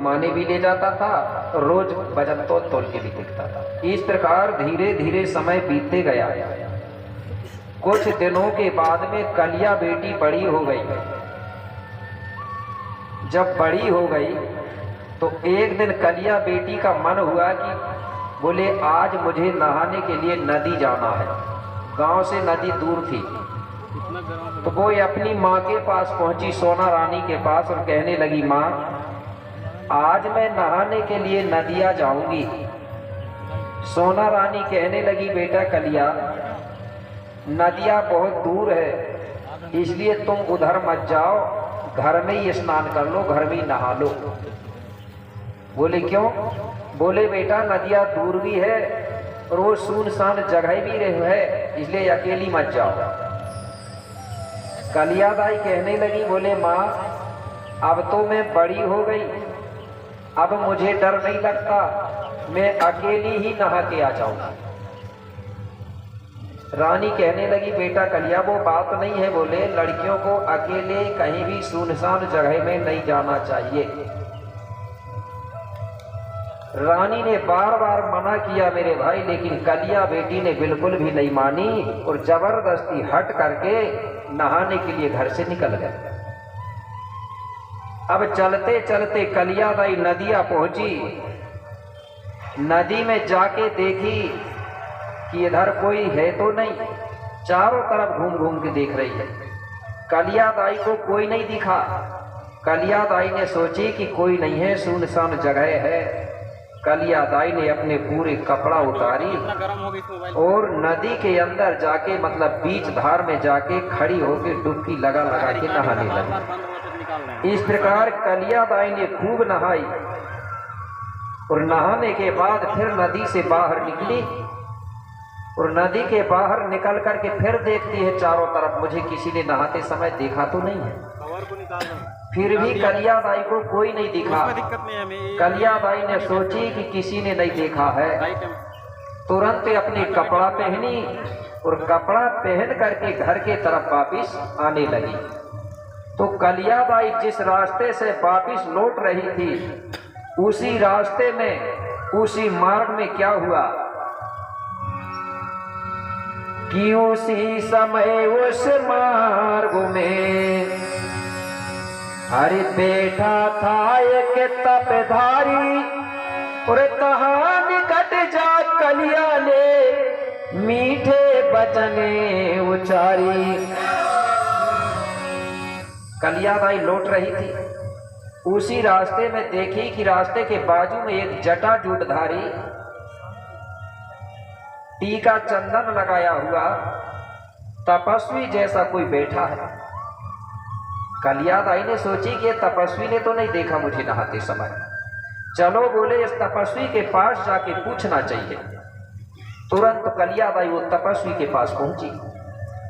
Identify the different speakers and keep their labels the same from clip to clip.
Speaker 1: माने भी ले जाता था, रोज वजन तोल के भी दिखता था। इस प्रकार धीरे धीरे समय बीतते गया। कुछ दिनों के बाद में कलिया बेटी बड़ी हो गई। जब बड़ी हो गई तो एक दिन कलिया बेटी का मन हुआ कि बोले आज मुझे नहाने के लिए नदी जाना है। गांव से नदी दूर थी, तो वो अपनी माँ के पास पहुंची, सोना रानी के पास, और कहने लगी, माँ आज मैं नहाने के लिए नदिया जाऊंगी। सोना रानी कहने लगी, बेटा कलिया नदिया बहुत दूर है, इसलिए तुम उधर मत जाओ, घर में ही स्नान कर लो, घर में ही नहा लो। बोले क्यों? बोले बेटा नदिया दूर भी है, रोज सुनसान जगह भी है, इसलिए अकेली मत जाओ। कलिया दाई कहने लगी, बोले माँ अब तो मैं बड़ी हो गई, अब मुझे डर नहीं लगता, मैं अकेली ही नहा के आ जाऊंगी। रानी कहने लगी, बेटा कलिया वो बात नहीं है, बोले लड़कियों को अकेले कहीं भी सुनसान जगह में नहीं जाना चाहिए। रानी ने बार बार मना किया मेरे भाई, लेकिन कलिया बेटी ने बिल्कुल भी नहीं मानी और जबरदस्ती हट करके नहाने के लिए घर से निकल गए। अब चलते चलते कलिया दाई नदिया पहुंची। नदी में जाके देखी कि इधर कोई है तो नहीं, चारों तरफ घूम घूम के देख रही है। कलिया दाई को कोई नहीं दिखा। कलिया दाई ने सोची कि कोई नहीं है, सुनसान जगह है। कलिया दाई ने अपने पूरे कपड़ा उतारी और नदी के अंदर जाके, मतलब बीच धार में जाके खड़ी होकर डुबकी लगा लगा के नहाने लगी। इस प्रकार कलिया दाई ने खूब नहाई और नहाने के बाद फिर नदी से बाहर निकली और नदी के बाहर निकल करके फिर देखती है चारों तरफ, मुझे किसी ने नहाते समय देखा तो नहीं है। फिर भी कलिया दाई को कोई नहीं दिखा। कलिया दाई ने सोची कि किसी ने नहीं देखा है, तुरंत अपनी कपड़ा पहनी और कपड़ा पहन करके घर के तरफ वापिस आने लगी। तो कलिया दाई जिस रास्ते से वापिस लौट रही थी, उसी रास्ते में, उसी मार्ग में क्या हुआ कि उसी समय उस मार्ग में हरि बैठा था एक तपधारी और तहां निकट जा कलिया ने मीठे बचने उचारी। कलिया दाई लौट रही थी, उसी रास्ते में देखी कि रास्ते के बाजू में एक जटा जूटधारी, टीका चंदन लगाया हुआ तपस्वी जैसा कोई बैठा है। कलिया दाई ने सोची कि तपस्वी ने तो नहीं देखा मुझे नहाते समय, चलो बोले इस तपस्वी के पास जाके पूछना चाहिए। तुरंत कलिया दाई वो तपस्वी के पास पहुंची।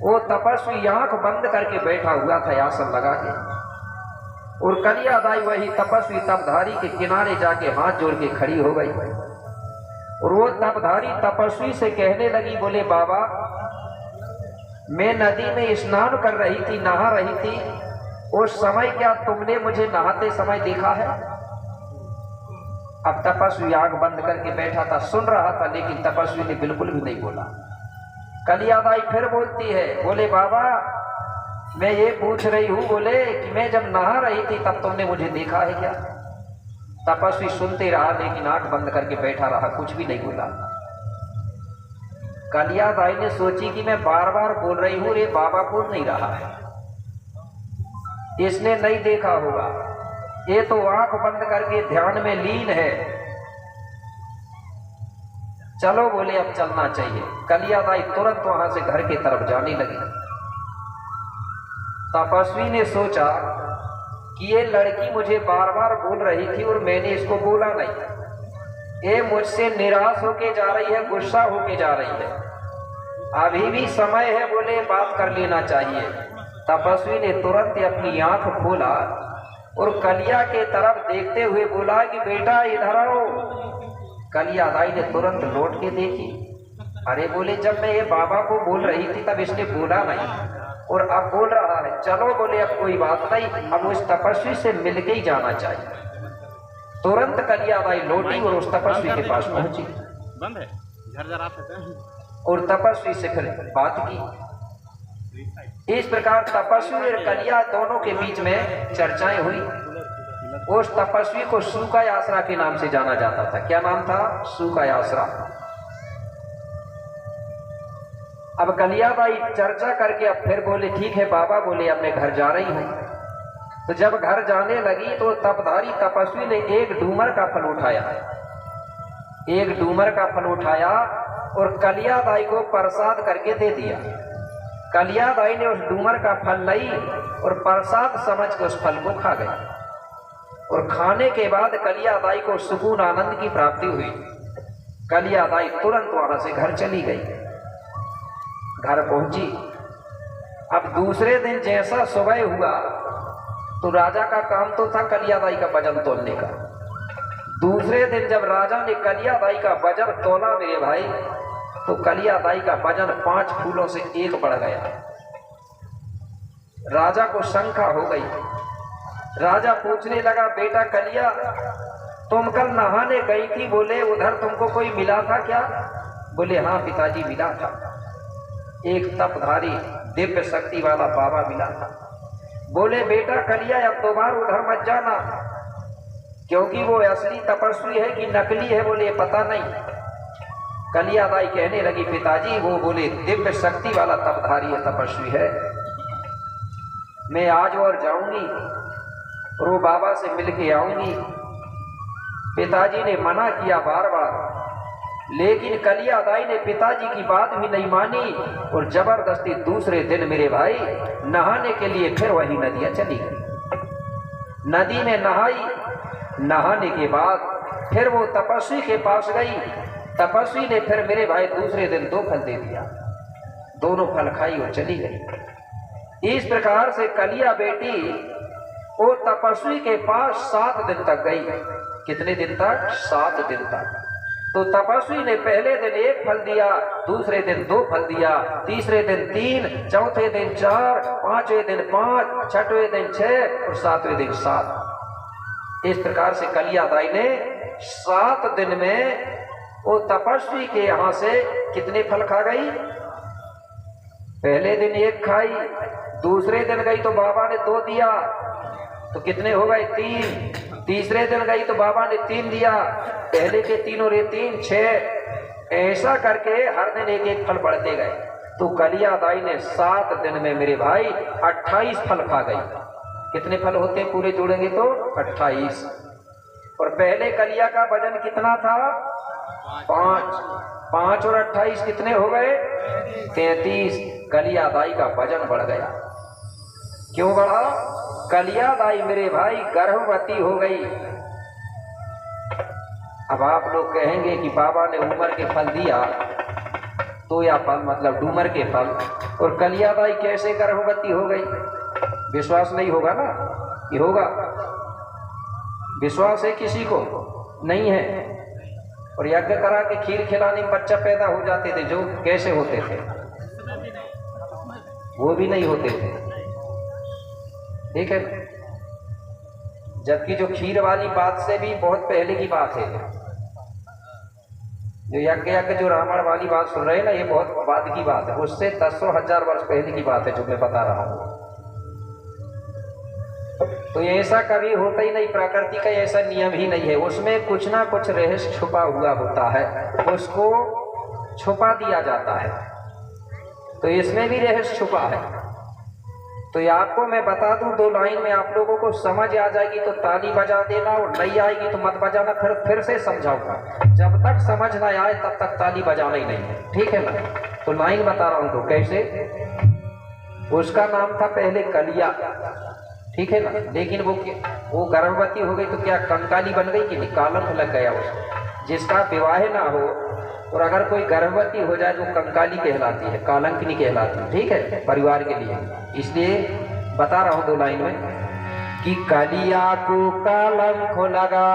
Speaker 1: वो तपस्वी आंख बंद करके बैठा हुआ था आसन लगा के, और कलिया दाई वही तपस्वी तपधारी के किनारे जाके हाथ जोड़ के खड़ी हो गई और वो तपधारी तपस्वी से कहने लगी, बोले बाबा मैं नदी में स्नान कर रही थी, नहा रही थी, उस समय क्या तुमने मुझे नहाते समय देखा है? अब तपस्वी आंख बंद करके बैठा था, सुन रहा था, लेकिन तपस्वी ने बिल्कुल भी नहीं बोला। कलिया दाई फिर बोलती है, बोले बाबा मैं ये पूछ रही हूँ, बोले कि मैं जब नहा रही थी तब तुमने मुझे देखा है क्या? तपस्वी सुनते रहा, लेकिन आंख बंद करके बैठा रहा, कुछ भी नहीं बोला। कलिया दाई ने सोची कि मैं बार बार बोल रही हूँ, रे बाबा बोल नहीं रहा है, इसने नहीं देखा होगा, ये तो आंख बंद करके ध्यान में लीन है। चलो बोले अब चलना चाहिए। कलिया दाई तुरंत वहां से घर की तरफ जाने लगी। तपस्वी ने सोचा कि ये लड़की मुझे बार बार बोल रही थी और मैंने इसको बोला नहीं, ये मुझसे निराश होके जा रही है, गुस्सा होके जा रही है, अभी भी समय है, बोले बात कर लेना चाहिए। तपस्वी ने तुरंत अपनी आंख खोला और कलिया के तरफ देखते हुए बोला कि बेटा इधर आओ। कलिया दाई ने तुरंत लौट के देखी, अरे बोले जब मैं ये बाबा को बोल रही थी तब इसने बोला नहीं और अब बोल रहा है, चलो बोले अब कोई बात नहीं, अब उस तपस्वी से मिलके ही जाना चाहिए। तुरंत कलियाबाई लौटी और उस तपस्वी के पास पहुंची।
Speaker 2: बंद है झरझरा थे
Speaker 1: और तपस्वी से फिर बात की। इस प्रकार तपस्वी और कलिया दोनों के बीच में चर्चाएं हुई। उस तपस्वी को सूका आसरा के नाम से जाना जाता था। क्या नाम था? सूका आसरा। अब कलियाबाई चर्चा करके अब फिर बोले ठीक है बाबा, बोले अब मैं घर जा रही हूं। तो जब घर जाने लगी तो तपधारी तपस्वी ने एक डूमर का फल उठाया, एक डूमर का फल उठाया और कलियाबाई को प्रसाद करके दे दिया। कलियाबाई ने उस डूमर का फल लाई और प्रसाद समझ के उस फल को खा गई। और खाने के बाद कलियाबाई को सुकून आनंद की प्राप्ति हुई। कलियाबाई तुरंत वहां से घर चली गई। घर पहुंची। अब दूसरे दिन जैसा सुबह हुआ तो राजा का काम तो था कलियाबाई का वजन तोलने का। दूसरे दिन जब राजा ने कलियाबाई का वजन तोला मेरे भाई, तो कलियाबाई का वजन 5 फूलों से 1 बढ़ गया। राजा को शंका हो गई। राजा पूछने लगा, बेटा कलिया, तुम कल नहाने गई थी, बोले उधर तुमको कोई मिला था क्या? बोले हाँ पिताजी मिला था, एक तपधारी दिव्य शक्ति वाला बाबा मिला था। बोले बेटा कलिया अब दोबारा उधर मत जाना, क्योंकि वो असली तपस्वी है कि नकली है बोले पता नहीं। कलियाबाई कहने लगी पिताजी वो बोले दिव्य शक्ति वाला तपधारी है, तपस्वी है, मैं आज और जाऊंगी और वो बाबा से मिल के आऊंगी। पिताजी ने मना किया बार बार, लेकिन कलियाबाई ने पिताजी की बात भी नहीं मानी और जबरदस्ती दूसरे दिन मेरे भाई नहाने के लिए फिर वही नदियां चली गई। नदी में नहाई। नहाने के बाद फिर वो तपस्वी के पास गई। तपस्वी ने फिर मेरे भाई दूसरे दिन 2 फल दे दिया। दोनों फल खाई और चली गई। इस प्रकार से कलिया बेटी वो तपस्वी के पास 7 दिन तक गई। कितने दिन तक? 7 दिन तक। तो तपस्वी ने पहले दिन 1 फल दिया, दूसरे दिन 2 फल दिया, तीसरे दिन 3, चौथे दिन 4, पांचवें दिन 5, छठवें दिन 6 और 7वें दिन 7। इस प्रकार से कलियाबाई ने 7 दिन में वो तपस्वी के यहां से कितने फल खा गई? पहले दिन 1 खाई, दूसरे दिन गई तो बाबा ने 2 दिया, तो कितने हो गए? 3। तीसरे दिन गई तो बाबा ने 3 दिया, पहले के 3 और ये 3, 6। ऐसा करके हर दिन 1-1 फल बढ़ते गए। तो कलियाबाई ने 7 दिन में मेरे भाई 28 फल खा गई। कितने फल होते हैं पूरे जोड़ेंगे तो? 28। और पहले कलिया का वजन कितना था? 5 और 28 कितने हो गए? 33। कलियाबाई का वजन बढ़ गया। क्यों बढ़ा? कलियाबाई मेरे भाई गर्भवती हो गई। अब आप लोग कहेंगे कि बाबा ने उमर के फल दिया तो या फल मतलब डूमर के फल, और कलियाबाई कैसे गर्भवती हो गई? विश्वास नहीं होगा ना? ये होगा? विश्वास है किसी को? नहीं है। और यज्ञ करा के खीर खिलाने में बच्चा पैदा हो जाते थे, जो कैसे होते थे? वो भी नहीं होते थे। ठीक है। जबकि जो खीर वाली बात से भी बहुत पहले की बात है। जो यज्ञ जो रावण वाली बात सुन रहे हैं ना, ये बहुत बाद की बात है। उससे 10,000 वर्ष पहले की बात है जो मैं बता रहा हूं। तो ऐसा कभी होता ही नहीं। प्रकृति का ऐसा नियम ही नहीं है। उसमें कुछ ना कुछ रहस्य छुपा हुआ होता है, उसको छुपा दिया जाता है। तो इसमें भी रहस्य छुपा है। तो ये आपको मैं बता दूं, 2 लाइन में आप लोगों को समझ आ जाएगी तो ताली बजा देना, और नहीं आएगी तो मत बजाना। फिर से समझाऊंगा। जब तक समझ ना आए तब तक ताली बजाना ही नहीं है, ठीक है ना? तो लाइन बता रहा हूं तो कैसे। उसका नाम था पहले कलिया, ठीक है ना? लेकिन वो गर्भवती हो गई तो क्या कंकाली बन गई कि नहीं? कालंक लग गया उसको। जिसका विवाह ना हो और अगर कोई गर्भवती हो जाए तो कंकाली कहलाती है, कालंक नहीं कहलाती। ठीक है, परिवार के लिए। इसलिए बता रहा हूं 2 लाइन में कि कलिया को कालंक लगा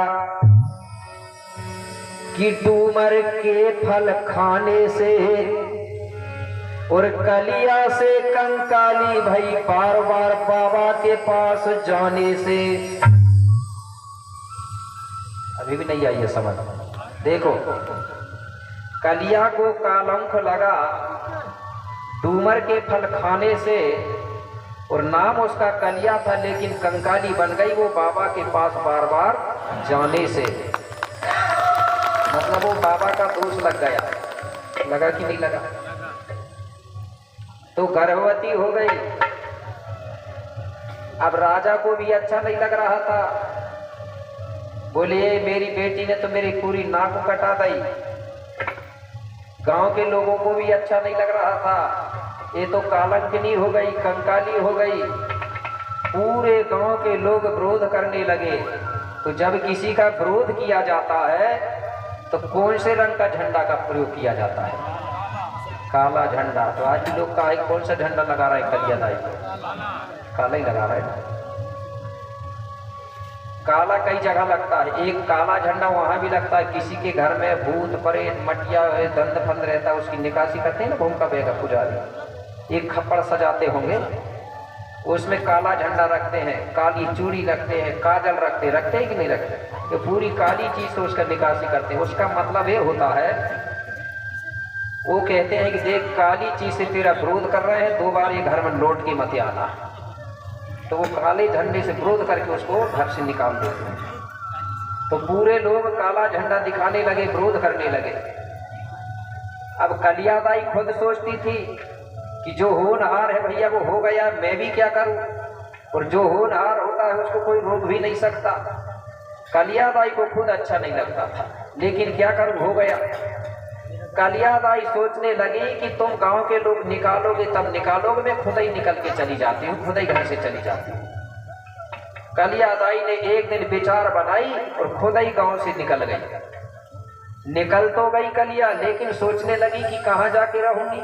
Speaker 1: कि डूमर के फल खाने से, और कलिया से कंकाली भई बार बार बाबा के पास जाने से। अभी भी नहीं आई है समझ। देखो, कलिया को कालंक लगा डूमर के फल खाने से, और नाम उसका कलिया था, लेकिन कंकाली बन गई वो बाबा के पास बार बार जाने से। मतलब वो बाबा का दोष लग गया, लगा कि नहीं लगा? तो गर्भवती हो गई। अब राजा को भी अच्छा नहीं लग रहा था, बोले मेरी बेटी ने तो मेरी पूरी नाक कटा दी। गांव के लोगों को भी अच्छा नहीं लग रहा था, ये तो कालंकिनी हो गई, कंकाली हो गई। पूरे गांव के लोग विरोध करने लगे। तो जब किसी का विरोध किया जाता है तो कौन से रंग का झंडा का प्रयोग किया जाता है? काला झंडा। तो आज भी लोग का कौन सा झंडा लगा रहा है कलिया दाई को? काला ही लगा रहा है। काला कई जगह लगता है। एक काला झंडा वहां भी लगता है, किसी के घर में भूत प्रेत मटिया दंड फंद रहता है, उसकी निकासी करते हैं ना भूम का बेगा पुजारी, एक खप्पड़ सजाते होंगे, उसमें काला झंडा रखते हैं, काली चूड़ी रखते हैं, काजल रखते हैं कि नहीं रखते? तो पूरी काली चीज से उसका निकासी करते हैं। उसका मतलब ये होता है, वो कहते हैं कि देख काली चीज से तेरा विरोध कर रहे हैं, 2 बार ये घर में लौट के मत आना। तो वो काले झंडे से विरोध करके उसको घर से निकाल देते हैं। तो पूरे लोग काला झंडा दिखाने लगे, विरोध करने लगे। अब कलिया दाई खुद सोचती थी कि जो होनहार है भैया वो हो गया, मैं भी क्या करूं? और जो होनहार होता है उसको कोई रोक भी नहीं सकता। कलिया दाई को खुद अच्छा नहीं लगता था, लेकिन क्या करूं, हो गया। कलिया दाई सोचने लगी कि तुम गांव के लोग निकालोगे तब निकालोगे, मैं खुद ही निकल के चली जाती हूँ, खुद ही घर से चली जाती हूँ। कलिया दाई ने एक दिन विचार बनाई और खुद ही गांव से निकल गई। निकल तो गई कलिया, लेकिन सोचने लगी कि कहाँ जाके रहूंगी।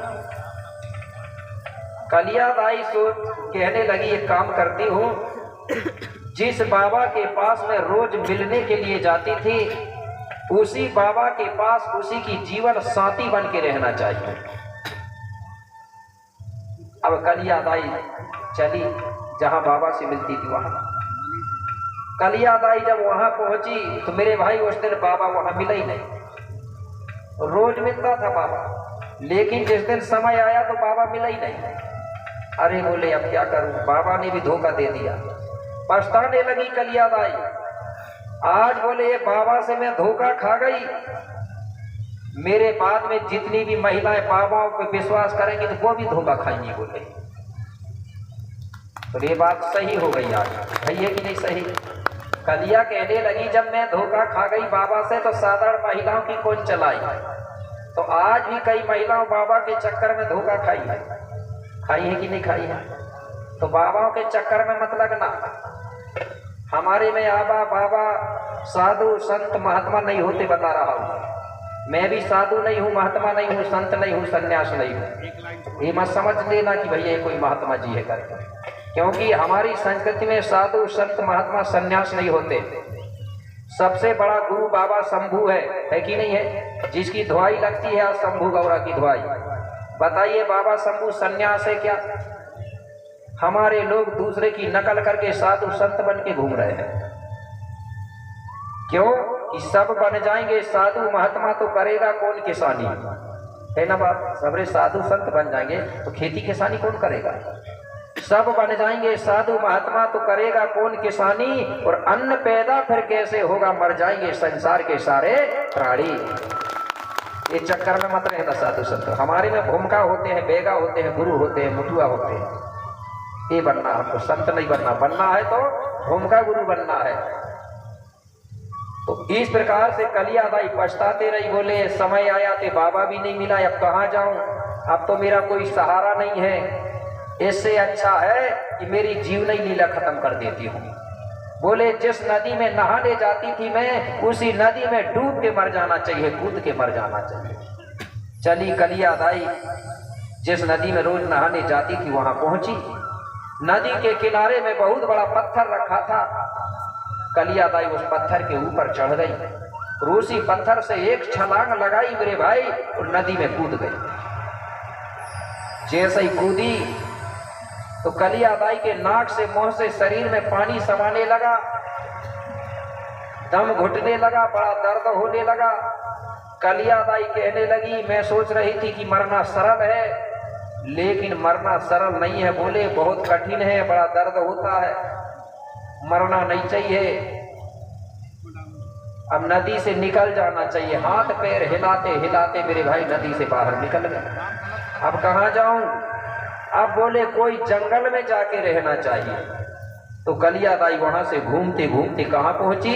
Speaker 1: कलिया दाई कहने लगी एक काम करती हूँ, जिस बाबा के पास मैं रोज मिलने के लिए जाती थी उसी बाबा के पास उसी की जीवन साथी बन के रहना चाहिए। अब कलिया दाई चली जहां बाबा से मिलती थी वहां। कलिया दाई जब वहां पहुंची तो मेरे भाई उस दिन बाबा वहां मिला ही नहीं। रोज मिलता था बाबा, लेकिन जिस दिन समय आया तो बाबा मिला ही नहीं। अरे बोले अब क्या करूं, बाबा ने भी धोखा दे दिया। पछताने लगी कलिया दाई। आज बोले ये बाबा से मैं धोखा खा गई, मेरे बाद में जितनी भी महिलाएं बाबाओं पे विश्वास करेंगी तो वो भी धोखा खाएंगी। बोले तो ये बात सही हो गई आज भैया कि नहीं सही? कलिया कहने लगी जब मैं धोखा खा गई बाबा से तो साधारण महिलाओं की कौन चलाई? तो आज भी कई महिलाओं बाबा के चक्कर में धोखा खाई है कि नहीं खाई है? तो बाबाओं के चक्कर में मत लगना। हमारे में आबा बाबा साधु संत महात्मा नहीं होते, बता रहा हूँ। मैं भी साधु नहीं हूँ, महात्मा नहीं हूँ, संत नहीं हूँ, सन्यास नहीं हूँ। ये मत समझ लेना कि भैया कोई महात्मा जी है करके, क्योंकि हमारी संस्कृति में साधु संत महात्मा सन्यास नहीं होते। सबसे बड़ा गुरु बाबा शंभू है कि नहीं है? जिसकी धुआई लगती है आज शंभू गौरा की धुआई। बताइए बाबा शंभू सन्यास है क्या? हमारे लोग दूसरे की नकल करके साधु संत बन के घूम रहे हैं। क्यों? कि सब बन जाएंगे साधु महात्मा तो करेगा कौन किसानी? है ना बात? सबरे साधु संत बन जाएंगे तो खेती किसानी कौन करेगा? सब बन जाएंगे साधु महात्मा तो करेगा कौन किसानी? और अन्न पैदा फिर कैसे होगा? मर जाएंगे संसार के सारे प्राणी। ये चक्कर में मत रहना साधु संत। हमारे में भूमिका होते हैं, बेगा होते हैं, गुरु होते हैं, मुठुआ होते हैं। ये बनना हमको, संत नहीं बनना। बनना है तो भूमिका गुरु बनना है। तो इस प्रकार से कलिया दाई पछताते रही। बोले समय आया तो बाबा भी नहीं मिला, अब कहाँ जाऊं? अब तो मेरा कोई सहारा नहीं है। इससे अच्छा है कि मेरी जीवनी लीला खत्म कर देती हूँ। बोले जिस नदी में नहाने जाती थी मैं, उसी नदी में डूब के मर जाना चाहिए, कूद के मर जाना चाहिए। चली कलिया दाई, जिस नदी में रोज नहाने जाती थी वहां पहुंची। नदी के किनारे में बहुत बड़ा पत्थर रखा था। कलिया दाई उस पत्थर के ऊपर चढ़ गई। रूसी पत्थर से एक छलांग लगाई मेरे भाई और नदी में कूद गई। जैसे ही कूदी तो कलिया दाई के नाक से मुंह से शरीर में पानी समाने लगा। दम घुटने लगा, बड़ा दर्द होने लगा। कलियादाई कहने लगी, मैं सोच रही थी कि मरना सरल है, लेकिन मरना सरल नहीं है। बोले बहुत कठिन है, बड़ा दर्द होता है, मरना नहीं चाहिए, अब नदी से निकल जाना चाहिए। हाथ पैर हिलाते हिलाते मेरे भाई नदी से बाहर निकल गए। अब कहाँ जाऊं? अब बोले कोई जंगल में जाके रहना चाहिए। तो कलियादाई वहां से घूमते घूमते कहाँ पहुंची?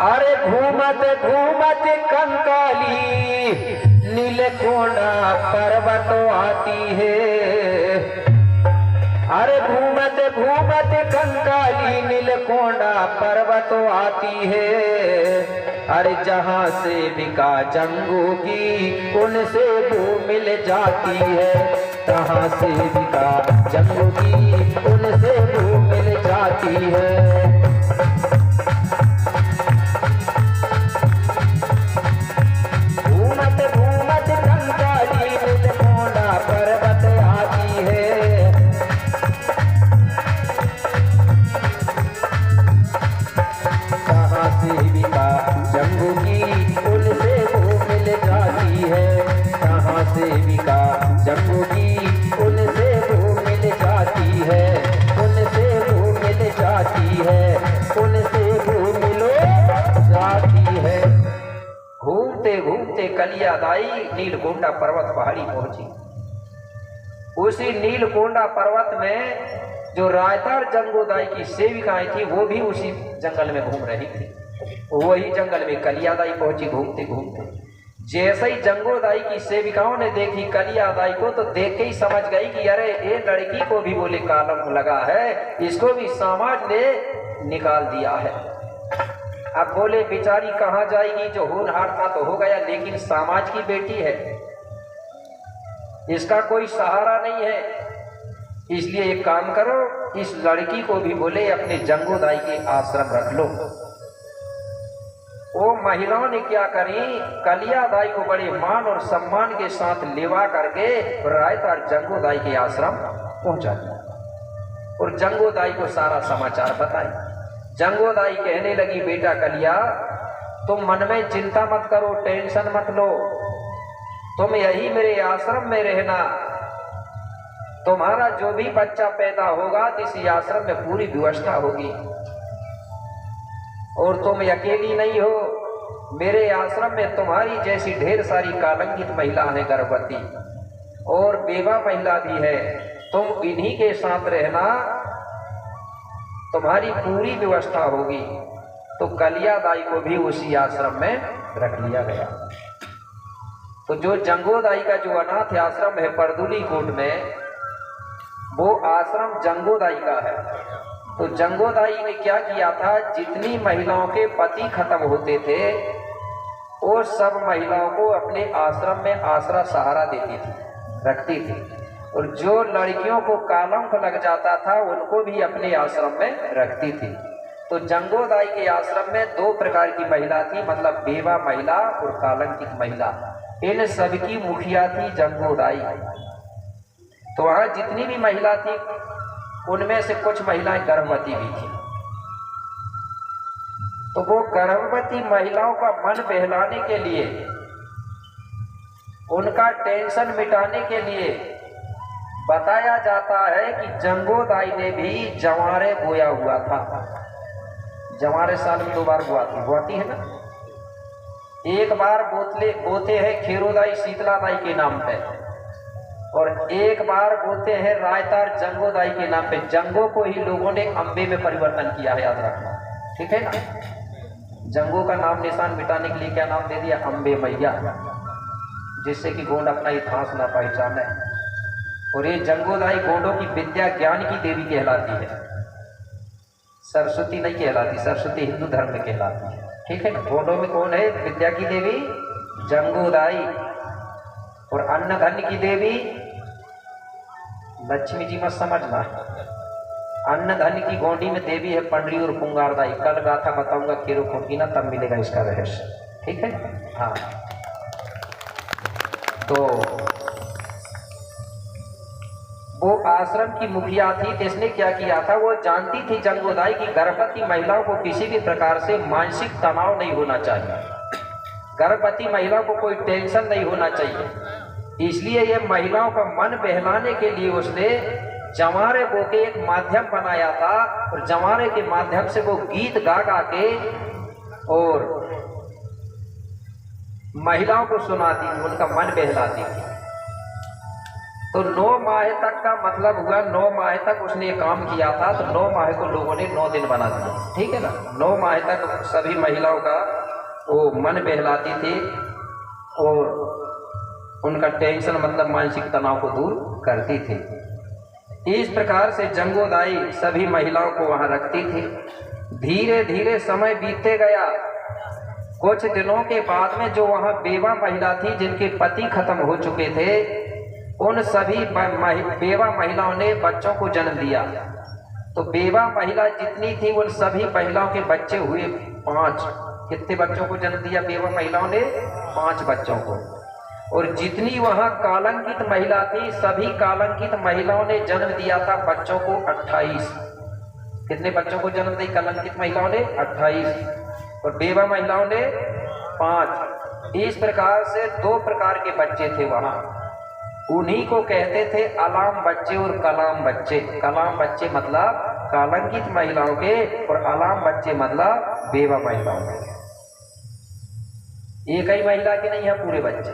Speaker 1: अरे घूमत घूमत कंकाली नीलकोंडा पर्वत आती है। अरे घूमत घूमत कंकाली नीलकोंडा पर्वत आती है। अरे जहाँ से बिका जंगू की उनसे वो मिल जाती है। जहाँ से बिका जंगू की उनसे वो मिल जाती है। घूमत घूमत कंकाली नीलकोंडा पर्वत आती है। सेविका जंगू की उनसे वो मिल जाती है। कहाँ सेविका जंगू की उनसे वो मिल जाती है। उनसे वो मिल जाती है। उनसे वो मिलो जाती है। घूमते घूमते कलियादाई नीलकोंडा पर्वत पहाड़ी पहुंची। उसी नीलकोंडा पर्वत में जो रायतार जंगोदाई की सेविकाएं थी वो भी उसी जंगल में घूम रही थी। वही जंगल में कलियादाई पहुंची घूमते घूमते। जैसे ही जंगोदाई की सेविकाओं ने देखी कलियादाई को तो देख के ही समझ गई कि अरे ये लड़की को भी बोले कलंक लगा है, इसको भी समाज ने निकाल दिया है। अब बोले बेचारी कहाँ जाएगी, जो होनहार था तो हो गया, लेकिन समाज की बेटी है, इसका कोई सहारा नहीं है। इसलिए एक काम करो, इस लड़की को भी बोले अपने जंगोदाई के आश्रम रख लो। वो महिलाओं ने क्या करी, कलियादाई को बड़े मान और सम्मान के साथ लेवा करके रायतार जंगोदाई के आश्रम पहुंचा दिया और जंगोदाई को सारा समाचार बताई। जंगोदाई कहने लगी, बेटा कलिया, तुम मन में चिंता मत करो, टेंशन मत लो, तुम यही मेरे आश्रम में रहना। तुम्हारा जो भी बच्चा पैदा होगा तो इसी आश्रम में पूरी व्यवस्था होगी। और तुम अकेली नहीं हो, मेरे आश्रम में तुम्हारी जैसी ढेर सारी कलंकित महिला है, गर्भवती और बेवा महिला भी है। तुम इन्हीं के साथ रहना, तुम्हारी पूरी व्यवस्था होगी। तो कलियादाई को भी उसी आश्रम में रख लिया गया। तो जो जंगोदाई का जो अनाथ आश्रम है परदुली कोट में, वो आश्रम जंगोदाई का है। तो जंगोदाई ने क्या किया था, जितनी महिलाओं के पति खत्म होते थे वो सब महिलाओं को अपने आश्रम में आसरा सहारा देती थी, रखती थी। और जो लड़कियों को कलंक लग जाता था उनको भी अपने आश्रम में रखती थी। तो जंगोदाई के आश्रम में दो प्रकार की महिला थी, मतलब बेवा महिला और कलंकित महिला। इन सबकी मुखिया थी जंगोदाई। तो वहां जितनी भी महिला थी उनमें से कुछ महिलाएं गर्भवती भी थी। तो वो गर्भवती महिलाओं का मन बहलाने के लिए, उनका टेंशन मिटाने के लिए बताया जाता है कि जंगोदाई ने भी जवारे बोया हुआ था। जवारे साल में 2 बार बोती है ना। एक बार बोते हैं खेरोदाई शीतलादाई के नाम पे, और एक बार बोलते हैं रायतार जंगोदाई के नाम पे। जंगो को ही लोगों ने अंबे में परिवर्तन किया है, याद रखना, ठीक है ना। जंगो का नाम निशान मिटाने के लिए क्या नाम दे दिया, अंबे मैया, जिससे कि गोंड अपना इतिहास ना पहचाने। और ये जंगोदाई गोंडों की विद्या ज्ञान की देवी कहलाती है, सरस्वती नहीं कहलाती। सरस्वती हिंदू धर्म में कहलाती है, ठीक है ना। गोंडों में कौन है विद्या की देवी, जंगोदाई। और अन्न धन की देवी लक्ष्मी जी मत समझना। अन्न धन की गोंडी में देवी है पंडरी और पुंगारदाई। कल गाथा बताऊंगा खेरो खोट की ना, तब मिलेगा इसका रहस्य, ठीक है। हाँ, तो वो आश्रम की मुखिया थी, तो इसने क्या किया था, वो जानती थी जंगोदाई की गर्भवती महिलाओं को किसी भी प्रकार से मानसिक तनाव नहीं होना चाहिए, गर्भवती महिलाओं को कोई टेंशन नहीं होना चाहिए। इसलिए ये महिलाओं का मन बहलाने के लिए उसने जवारे बो के एक माध्यम बनाया था, और जवारे के माध्यम से वो गीत गा गा के और महिलाओं को सुनाती थी, उनका मन बहलाती थी। तो 9 माह तक का मतलब हुआ, 9 माह तक उसने ये काम किया था, तो 9 माह को लोगों ने 9 दिन बना दिया, ठीक है ना। 9 माह तक सभी महिलाओं का वो मन बहलाती थी और उनका टेंशन मतलब मानसिक तनाव को दूर करती थी। इस प्रकार से जंगोदाई सभी महिलाओं को वहां रखती थी। धीरे धीरे समय बीतते गया। कुछ दिनों के बाद में जो वहां बेवा महिला थी, जिनके पति खत्म हो चुके थे, उन सभी बेवा महिलाओं ने बच्चों को जन्म दिया। तो बेवा महिला जितनी थी उन सभी महिलाओं के बच्चे हुए 5। कितने बच्चों को जन्म दिया बेवा महिलाओं ने? 5 बच्चों को। और जितनी वहां कालंकित महिला थी, सभी कालंकित महिलाओं ने जन्म दिया था बच्चों को 28। कितने बच्चों को जन्म दी कलंकित महिलाओं ने? 28। और बेवा महिलाओं ने 5। इस प्रकार से 2 प्रकार के बच्चे थे वहां। उन्हीं को कहते थे अलाम बच्चे और कलाम बच्चे। कलाम बच्चे मतलब कालंकित महिलाओं के, और अलाम बच्चे मतलब बेवा महिलाओं के। एक ही महिला के नहीं है, पूरे बच्चे।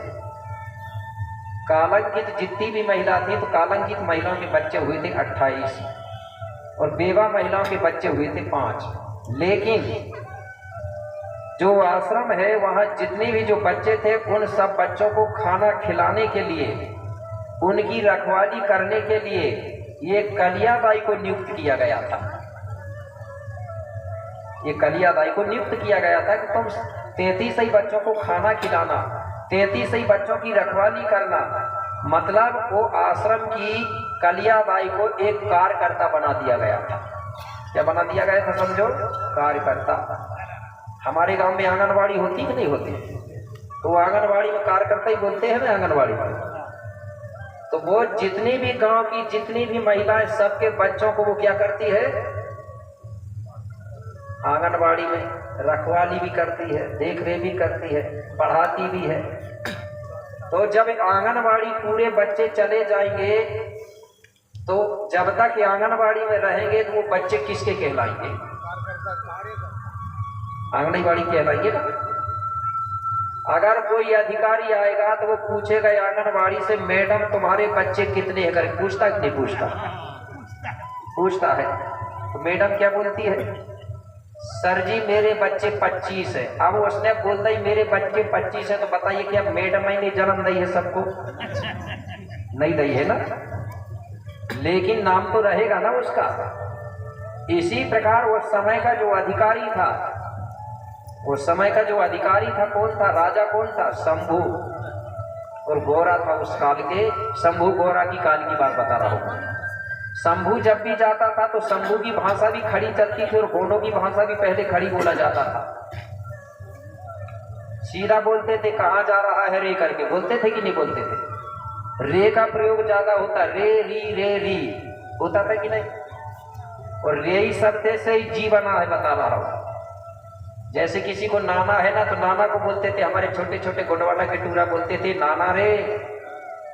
Speaker 1: कालंकित जितनी भी महिला थी, तो कालंकित महिलाओं के बच्चे हुए थे 28 और बेवा महिलाओं के बच्चे हुए थे 5। लेकिन जो आश्रम है वहां जितने भी जो बच्चे थे, उन सब बच्चों को खाना खिलाने के लिए, उनकी रखवाली करने के लिए ये कलियाबाई को नियुक्त किया गया था। ये कलियाबाई को नियुक्त किया गया था कि तुम 33 ही बच्चों को खाना खिलाना, 33 ही बच्चों की रखवाली करना। मतलब वो आश्रम की कलियाबाई को एक कार्यकर्ता बना दिया गया था। क्या बना दिया गया था? समझो, कार्यकर्ता। हमारे गांव में आंगनबाड़ी होती कि नहीं होती? तो आंगनबाड़ी में कार्यकर्ता ही बोलते हैं ना आंगनबाड़ी में। तो वो जितनी भी गांव की जितनी भी महिलाएं, सबके बच्चों को वो क्या करती है? आंगनबाड़ी में रखवाली भी करती है, देख रेख भी करती है, पढ़ाती भी है। तो जब आंगनबाड़ी पूरे बच्चे चले जाएंगे, तो जब तक ये आंगनबाड़ी में रहेंगे तो वो बच्चे किसके कहलाएंगे? आंगनबाड़ी कहलाएंगे ना। अगर कोई अधिकारी आएगा तो वो पूछेगा आंगनबाड़ी से, मैडम तुम्हारे बच्चे कितने हैं? करके पूछता कि नहीं पूछता? पूछता है। तो मैडम क्या बोलती है? सर जी मेरे बच्चे 25 है। अब उसने बोलता ही मेरे बच्चे 25 है, तो बताइए क्या मैडम ही ने जन्म दी है सबको? नहीं दी है ना, लेकिन नाम तो रहेगा ना उसका। इसी प्रकार वो समय का जो अधिकारी था, वो समय का जो अधिकारी था कौन था? राजा कौन था? शंभू। और गोरा था उस काल के। शंभू गोरा की काल की बात बता रहा हूं। शंभू जब भी जाता था तो शंभू की भाषा भी खड़ी चलती थी, और गोंडों की भाषा भी पहले खड़ी बोला जाता था। सीधा बोलते थे, कहाँ जा रहा है रे करके बोलते थे कि नहीं बोलते थे? रे का प्रयोग ज्यादा होता, रे री होता था कि नहीं? और रे ही शब्द से ही जी बना है, बता रहा हूं। जैसे किसी को नाना है ना, तो नाना को बोलते थे, हमारे छोटे छोटे गोडवाला के टूरा बोलते थे नाना रे,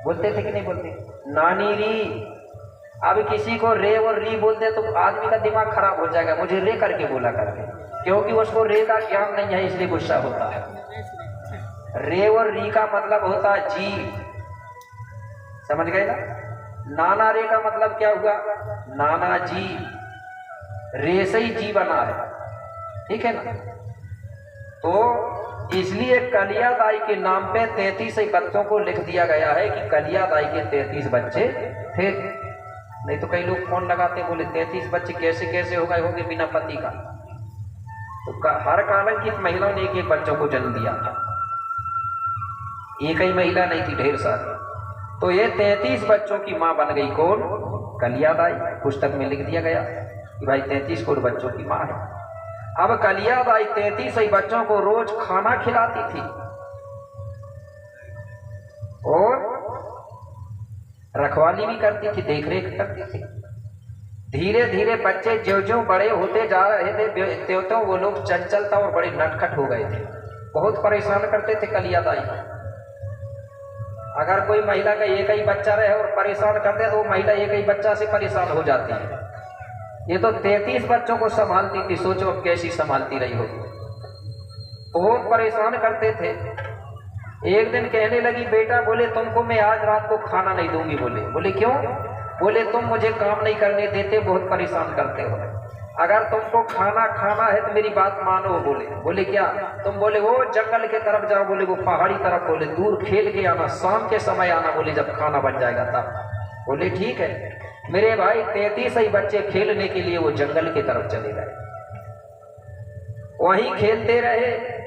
Speaker 1: बोलते थे कि नहीं बोलते? नानी री। अब किसी को रे और री बोलते तो आदमी का दिमाग खराब हो जाएगा, मुझे रे करके बोला करके, क्योंकि उसको रे का ज्ञान नहीं है, इसलिए गुस्सा होता है। रे और री का मतलब होता है जी। समझ गए ना? नाना रे का मतलब क्या हुआ? नाना जी। रे से ही जी बना है, ठीक है ना? तो इसलिए कलियाबाई के नाम पे 33 बच्चों को लिख दिया गया है कि कलियाबाई के 33 बच्चे थे। नहीं तो कई लोग फोन लगाते बोले 33 बच्चे कैसे कैसे हो गए होंगे बिना पति का? तो हर कालंकित महिलाओं ने एक बच्चों को जन्म दिया था, एक ही महिला नहीं थी, ढेर सारी। तो ये 33 बच्चों की मां बन गई कौन? कलियाबाई। पुस्तक में लिख दिया गया कि भाई 33 करोड़ बच्चों की मां है। अब कलियाबाई 33 ही बच्चों को रोज खाना खिलाती थी और रखवाली भी करती थी, देख रेख करती थी। धीरे धीरे बच्चे ज्यों ज्यों बड़े होते जा रहे थे त्यों त्यों वो लोग चंचलता और बड़े नटखट हो गए थे। बहुत परेशान करते थे कलिया दाई। अगर कोई महिला का एक ही बच्चा रहे और परेशान कर दे तो वो महिला एक ही बच्चा से परेशान हो जाती है। ये तो 33 बच्चों को संभालती थी, सोचो अब कैसी संभालती रही होगी। बहुत परेशान करते थे। एक दिन कहने लगी, बेटा बोले तुमको मैं आज रात को खाना नहीं दूंगी। बोले क्यों? बोले तुम मुझे काम नहीं करने देते, बहुत परेशान करते हो। अगर तुमको खाना खाना है तो मेरी बात मानो। बोले क्या? तुम बोले वो जंगल के तरफ जाओ, बोले वो पहाड़ी तरफ, बोले दूर खेल के आना, शाम के समय आना, बोले जब खाना बन जाएगा तब। बोले ठीक है। मेरे भाई 33 ही बच्चे खेलने के लिए वो जंगल की तरफ चले गए। वहीं खेलते रहे।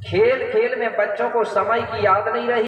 Speaker 1: खेल खेल में बच्चों को समय की याद नहीं रही।